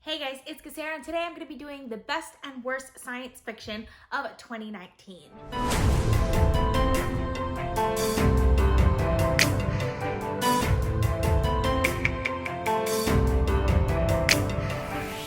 Hey guys, it's Cixin, and today I'm going to be doing the best and worst science fiction of 2019.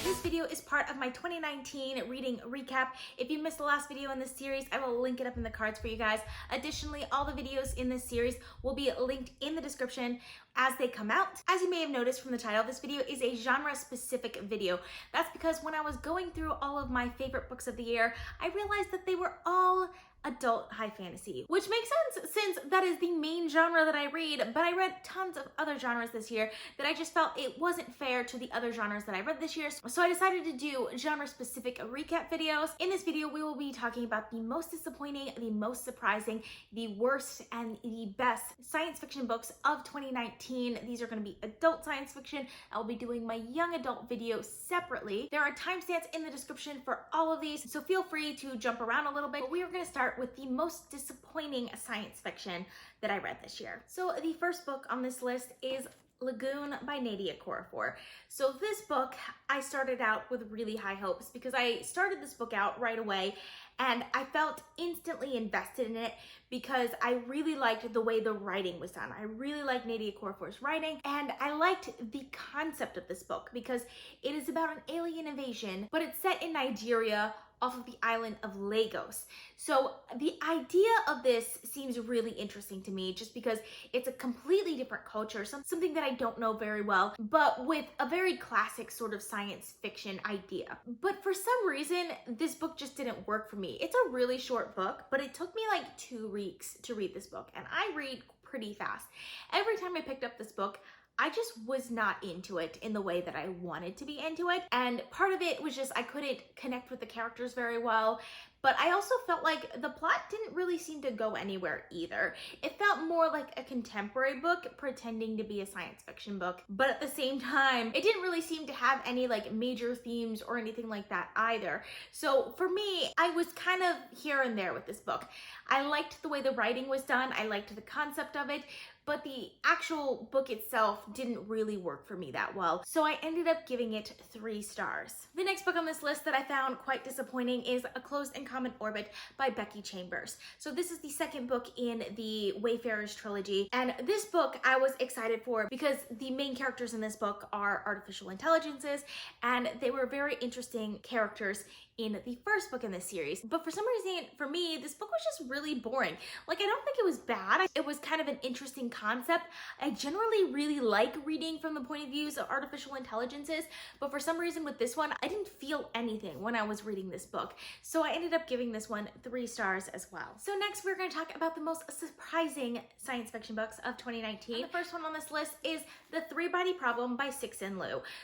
This video is part of my 2019 reading recap. If you missed the last video in this series, I will link it up in the cards for you guys. Additionally, all the videos in this series will be linked in the description as they come out. As you may have noticed from the title, this video is a genre-specific video. That's because when I was going through all of my favorite books of the year, I realized that they were all adult high fantasy, which makes sense since that is the main genre that I read, but I read tons of other genres this year that I just felt it wasn't fair to the other genres that I read this year. So I decided to do genre-specific recap videos. In this video, we will be talking about the most disappointing, the most surprising, the worst, and the best science fiction books of 2019. These are going to be adult science fiction. I'll be doing my young adult video separately. There are timestamps in the description for all of these, so feel free to jump around a little bit. But we are going to start with the most disappointing science fiction that I read this year. So the first book on this list is Lagoon by Nnedi Okorafor. So this book, I started out with really high hopes because I started this book out right away and I felt instantly invested in it because I really liked the way the writing was done. I really liked Nnedi Okorafor's writing, and I liked the concept of this book because it is about an alien invasion, but it's set in Nigeria off of the island of Lagos. So the idea of this seems really interesting to me just because it's a completely different culture, something that I don't know very well, but with a very classic sort of science fiction idea. But for some reason, this book just didn't work for me. It's a really short book, but it took me like 2 weeks to read this book, and I read pretty fast. Every time I picked up this book, I just was not into it in the way that I wanted to be into it. And part of it was just I couldn't connect with the characters very well. But I also felt like the plot didn't really seem to go anywhere either. It felt more like a contemporary book pretending to be a science fiction book. But at the same time, it didn't really seem to have any like major themes or anything like that either. So for me, I was kind of here and there with this book. I liked the way the writing was done. I liked the concept of it. But the actual book itself didn't really work for me that well. So I ended up giving it 3 stars. The next book on this list that I found quite disappointing is A Closed and Common Orbit by Becky Chambers. So this is the second book in the Wayfarers trilogy. And this book I was excited for because the main characters in this book are artificial intelligences, and they were very interesting characters in the first book in this series. But for some reason, for me, this book was just really boring. Like, I don't think it was bad. It was kind of an interesting concept. I generally really like reading from the point of views of artificial intelligences, but for some reason with this one, I didn't feel anything when I was reading this book. So I ended up giving this one 3 stars as well. So next we're gonna talk about the most surprising science fiction books of 2019. And the first one on this list is The Three-Body Problem by Cixin.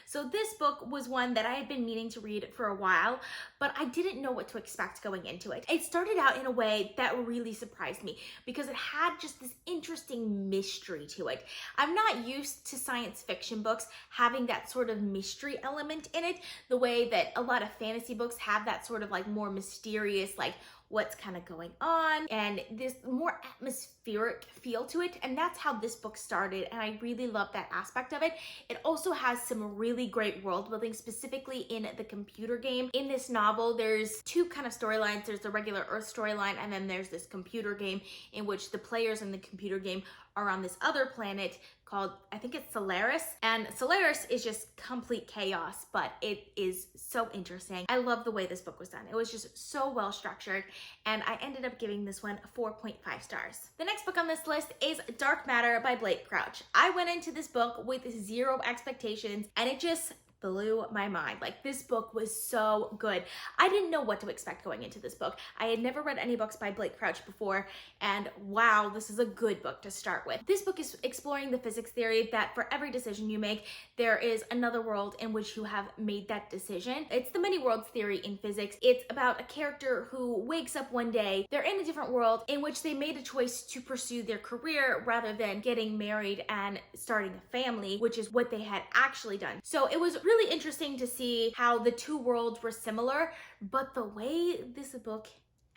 So this book was one that I had been meaning to read for a while, but I didn't know what to expect going into it. It started out in a way that really surprised me because it had just this interesting mystery to it. I'm not used to science fiction books having that sort of mystery element in it, the way that a lot of fantasy books have that sort of like more mysterious, like what's kind of going on, and this more atmospheric feel to it. And that's how this book started, and I really love that aspect of it. It also has some really great world building, specifically in the computer game. In this novel, there's 2 kind of storylines. There's the regular Earth storyline, and then there's this computer game in which the players in the computer game are on this other planet called, I think it's Solaris, and Solaris is just complete chaos, but it is so interesting. I love the way this book was done. It was just so well structured, and I ended up giving this one 4.5 stars. The next book on this list is Dark Matter by Blake Crouch. I went into this book with 0 expectations, and it just blew my mind. Like, this book was so good. I didn't know what to expect going into this book. I had never read any books by Blake Crouch before, and wow, this is a good book to start with. This book is exploring the physics theory that for every decision you make, there is another world in which you have made that decision. It's the many worlds theory in physics. It's about a character who wakes up one day, they're in a different world in which they made a choice to pursue their career rather than getting married and starting a family, which is what they had actually done. So it was really interesting to see how the 2 worlds were similar, but the way this book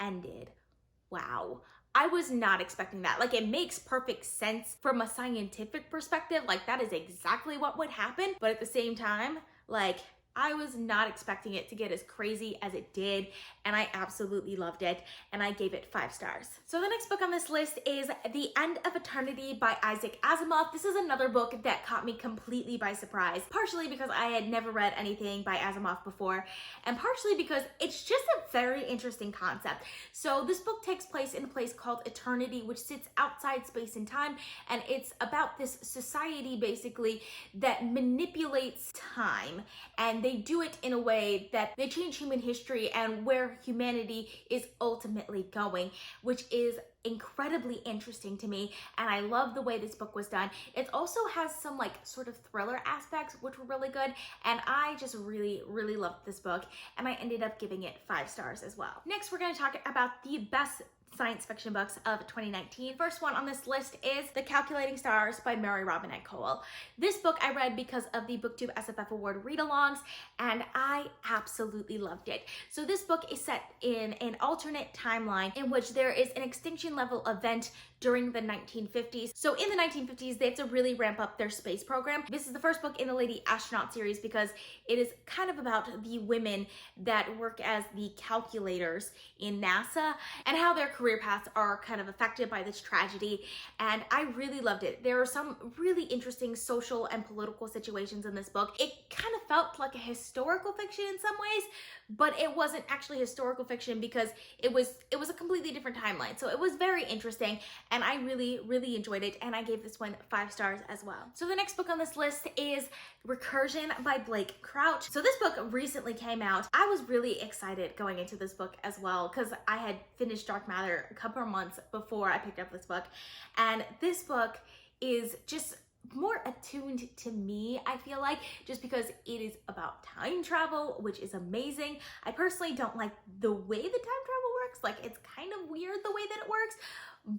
ended, wow. I was not expecting that. Like, it makes perfect sense from a scientific perspective. Like, that is exactly what would happen. But at the same time, like, I was not expecting it to get as crazy as it did, and I absolutely loved it, and I gave it 5 stars. So the next book on this list is The End of Eternity by Isaac Asimov. This is another book that caught me completely by surprise, partially because I had never read anything by Asimov before, and partially because it's just a very interesting concept. So this book takes place in a place called Eternity, which sits outside space and time, and it's about this society basically that manipulates time, and they do it in a way that they change human history and where humanity is ultimately going, which is incredibly interesting to me, and I love the way this book was done. It also has some like sort of thriller aspects which were really good, and I just really loved this book, and I ended up giving it 5 stars as well. Next, we're going to talk about the best science fiction books of 2019. First one on this list is The Calculating Stars by Mary Robinette Kowal. This book I read because of the BookTube SFF Award read-alongs, and I absolutely loved it. So this book is set in an alternate timeline in which there is an extinction level event during the 1950s. So in the 1950s, they have to really ramp up their space program. This is the first book in the Lady Astronaut series because it is kind of about the women that work as the calculators in NASA and how their career paths are kind of affected by this tragedy. And I really loved it. There are some really interesting social and political situations in this book. It kind of felt like a historical fiction in some ways, but it wasn't actually historical fiction because it was a completely different timeline. So it was very interesting, and I really enjoyed it, and I gave this one 5 stars as well. So the next book on this list is Recursion by Blake Crouch. So this book recently came out. I was really excited going into this book as well because I had finished Dark Matter a couple of months before I picked up this book, and this book is just more attuned to me, I feel like, just because it is about time travel, which is amazing. I personally don't like the way the time travel works. Like, it's kind of weird the way that it works,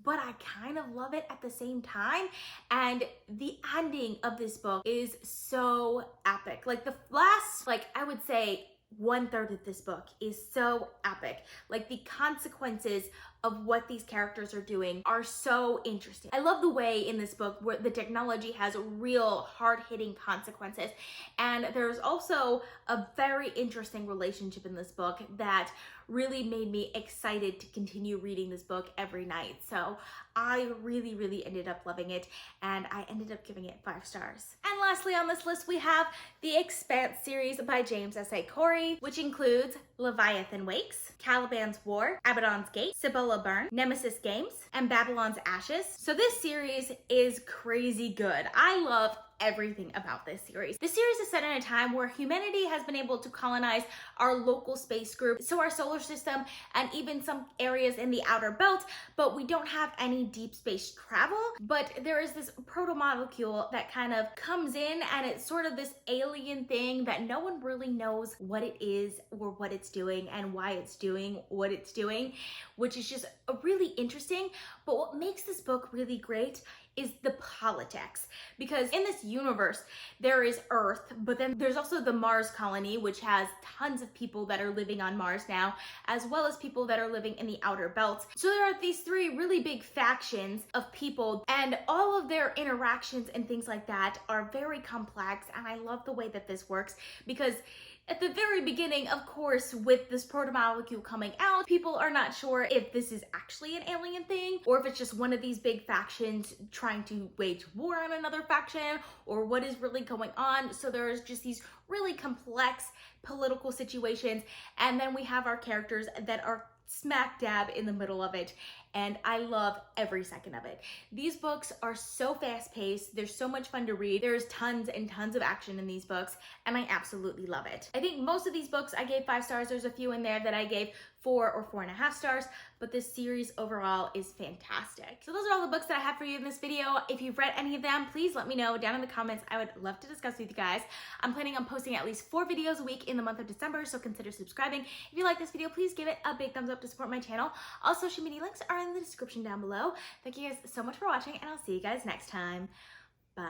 but I kind of love it at the same time. And the ending of this book is so epic. Like, the last, like, I would say 1/3 of this book is so epic. Like, the consequences of what these characters are doing are so interesting. I love the way in this book where the technology has real hard-hitting consequences, and there's also a very interesting relationship in this book that really made me excited to continue reading this book every night. So I really ended up loving it, and I ended up giving it 5 stars. And lastly on this list, we have the Expanse series by James S.A. Corey, which includes Leviathan Wakes, Caliban's War, Abaddon's Gate, Cibola Burn, Nemesis Games, and Babylon's Ashes. So this series is crazy good. I love everything about this series. The series is set in a time where humanity has been able to colonize our local space group, so our solar system, and even some areas in the outer belt, but we don't have any deep space travel. But there is this proto-molecule that kind of comes in, and it's sort of this alien thing that no one really knows what it is or what it's doing and why it's doing what it's doing, which is just really interesting. But what makes this book really great is the politics, because in this universe there is Earth, but then there's also the Mars colony, which has tons of people that are living on Mars now, as well as people that are living in the outer belts. So there are these 3 really big factions of people, and all of their interactions and things like that are very complex, and I love the way that this works because at the very beginning, of course, with this proto-molecule coming out, people are not sure if this is actually an alien thing or if it's just one of these big factions trying to wage war on another faction, or what is really going on. So there's just these really complex political situations, and then we have our characters that are smack dab in the middle of it, and I love every second of it. These books are so fast-paced, they're so much fun to read, there's tons and tons of action in these books, and I absolutely love it. I think most of these books I gave 5 stars. There's a few in there that I gave 4 or 4.5 stars, but this series overall is fantastic. So those are all the books that I have for you in this video. If you've read any of them, please let me know down in the comments. I would love to discuss with you guys. I'm planning on posting at least 4 videos a week in the month of December, so consider subscribing. If you like this video, please give it a big thumbs up to support my channel. All social media links are in the description down below. Thank you guys so much for watching, and I'll see you guys next time. Bye.